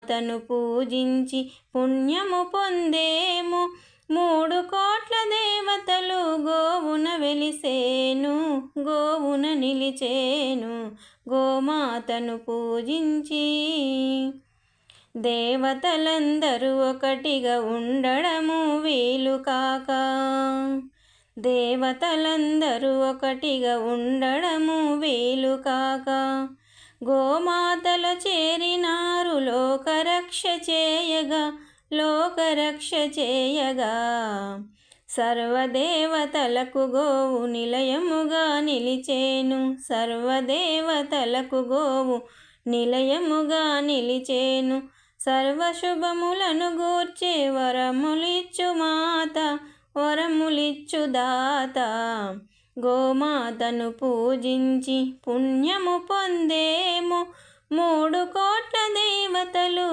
గోమాతను పూజించి పుణ్యము పొందేము. 3 కోట్ల దేవతలు గోవున వెలిసేను, గోవున నిలిచేను గోమాతను పూజించి. దేవతలందరూ ఒకటిగా ఉండడము వీలు కాక, దేవతలందరూ ఒకటిగా ఉండడము వీలు కాక, గోమాతలో చేరినారు లోకరక్ష చేయగా, లోకరక్ష చేయగా. సర్వదేవతలకు గోవు నిలయముగా నిలిచేను, సర్వదేవతలకు గోవు నిలయముగా నిలిచేను. సర్వశుభములను గూర్చే వరములిచ్చు మాత, వరములిచ్చు దాత. గోమాతను పూజించి పుణ్యము పొందేము. 3 కోట్ల దేవతలు